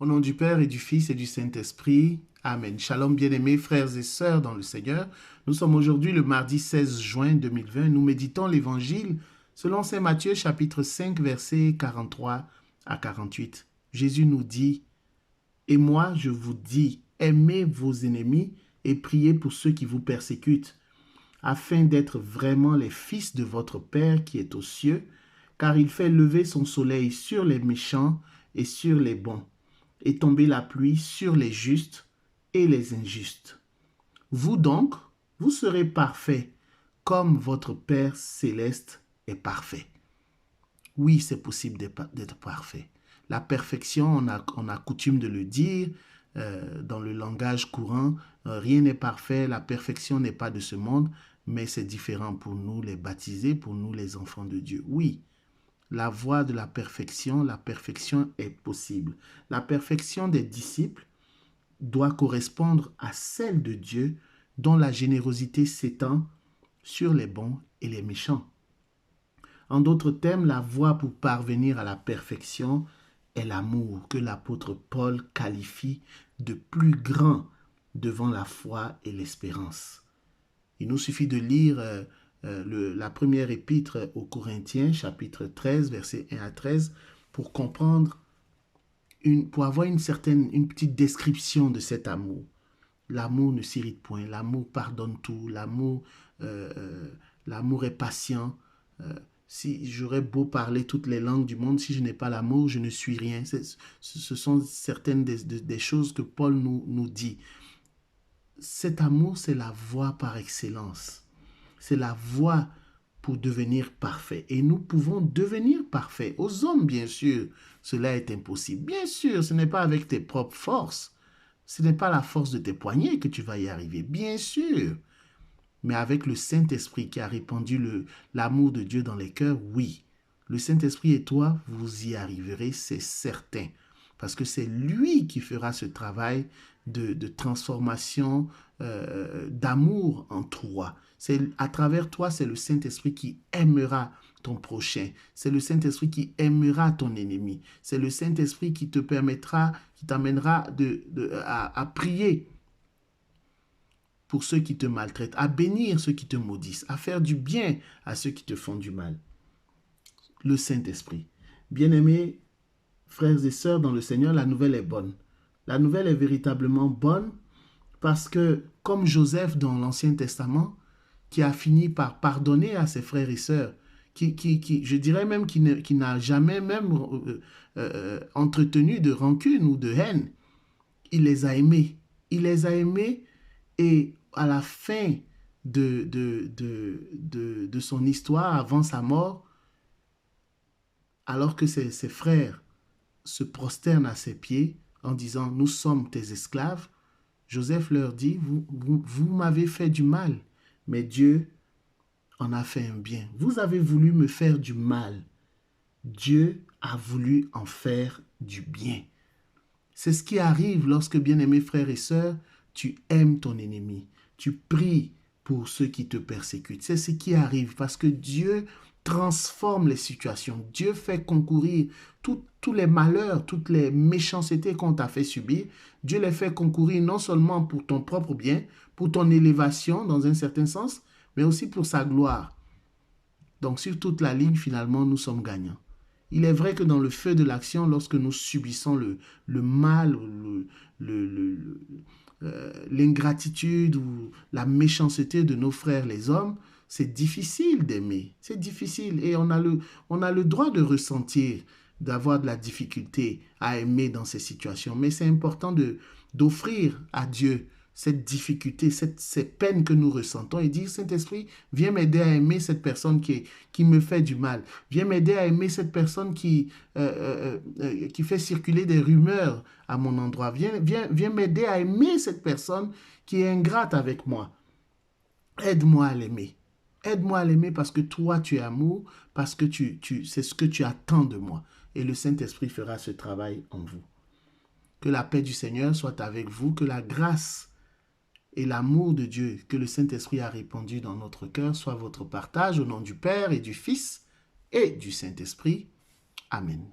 Au nom du Père et du Fils et du Saint-Esprit. Amen. Shalom bien-aimés frères et sœurs dans le Seigneur. Nous sommes aujourd'hui le mardi 16 juin 2020. Nous méditons l'Évangile selon Saint Matthieu chapitre 5 versets 43 à 48. Jésus nous dit « Et moi je vous dis, aimez vos ennemis et priez pour ceux qui vous persécutent, afin d'être vraiment les fils de votre Père qui est aux cieux, car il fait lever son soleil sur les méchants et sur les bons, et tomber la pluie sur les justes et les injustes. Vous donc, vous serez parfaits, comme votre Père céleste est parfait. » Oui, c'est possible d'être parfait. La perfection, on a coutume de le dire dans le langage courant, rien n'est parfait, la perfection n'est pas de ce monde, mais c'est différent pour nous les baptisés, pour nous les enfants de Dieu. Oui, la voie de la perfection est possible. La perfection des disciples doit correspondre à celle de Dieu, dont la générosité s'étend sur les bons et les méchants. En d'autres termes, la voie pour parvenir à la perfection est l'amour que l'apôtre Paul qualifie de plus grand devant la foi et l'espérance. Il nous suffit de lire la première épître aux Corinthiens, chapitre 13, versets 1 à 13, pour comprendre, pour avoir une petite description de cet amour. L'amour ne s'irrite point, l'amour pardonne tout, l'amour est patient. Si j'aurais beau parler toutes les langues du monde, si je n'ai pas l'amour, je ne suis rien. Ce sont certaines des choses que Paul nous dit. Cet amour, c'est la voie par excellence. C'est la voie pour devenir parfait. Et nous pouvons devenir parfaits. Aux hommes, bien sûr, cela est impossible. Bien sûr, ce n'est pas avec tes propres forces. Ce n'est pas la force de tes poignets que tu vas y arriver. Bien sûr. Mais avec le Saint-Esprit qui a répandu l'amour de Dieu dans les cœurs, oui. Le Saint-Esprit et toi, vous y arriverez, c'est certain. Parce que c'est lui qui fera ce travail de transformation, d'amour en toi. À travers toi, c'est le Saint-Esprit qui aimera ton prochain. C'est le Saint-Esprit qui aimera ton ennemi. C'est le Saint-Esprit qui t'amènera à prier pour ceux qui te maltraitent, à bénir ceux qui te maudissent, à faire du bien à ceux qui te font du mal. Le Saint-Esprit. Bien-aimés, frères et sœurs dans le Seigneur, la nouvelle est bonne. La nouvelle est véritablement bonne parce que, comme Joseph dans l'Ancien Testament, qui a fini par pardonner à ses frères et sœurs, je dirais même qui n'a jamais même entretenu de rancune ou de haine, il les a aimés. Il les a aimés et à la fin de son histoire, avant sa mort, alors que ses frères se prosternent à ses pieds en disant « Nous sommes tes esclaves », Joseph leur dit « Vous m'avez fait du mal, mais Dieu en a fait un bien. Vous avez voulu me faire du mal. Dieu a voulu en faire du bien. » C'est ce qui arrive lorsque, bien-aimés frères et sœurs, tu aimes ton ennemi. Tu pries pour ceux qui te persécutent. C'est ce qui arrive parce que Dieu transforme les situations. Dieu fait concourir tous les malheurs, toutes les méchancetés qu'on t'a fait subir. Dieu les fait concourir non seulement pour ton propre bien, pour ton élévation dans un certain sens, mais aussi pour sa gloire. Donc sur toute la ligne, finalement, nous sommes gagnants. Il est vrai que dans le feu de l'action, lorsque nous subissons le mal, l'ingratitude ou la méchanceté de nos frères les hommes, c'est difficile d'aimer. C'est difficile et on a le droit de ressentir, d'avoir de la difficulté à aimer dans ces situations. Mais c'est important d'offrir à Dieu cette difficulté, ces peines que nous ressentons et dire, Saint-Esprit, viens m'aider à aimer cette personne qui me fait du mal. Viens m'aider à aimer cette personne qui fait circuler des rumeurs à mon endroit. Viens m'aider à aimer cette personne qui est ingrate avec moi. Aide-moi à l'aimer. Aide-moi à l'aimer parce que toi, tu es amour, parce que c'est ce que tu attends de moi. Et le Saint-Esprit fera ce travail en vous. Que la paix du Seigneur soit avec vous, que la grâce et l'amour de Dieu que le Saint-Esprit a répandu dans notre cœur soit votre partage au nom du Père et du Fils et du Saint-Esprit. Amen.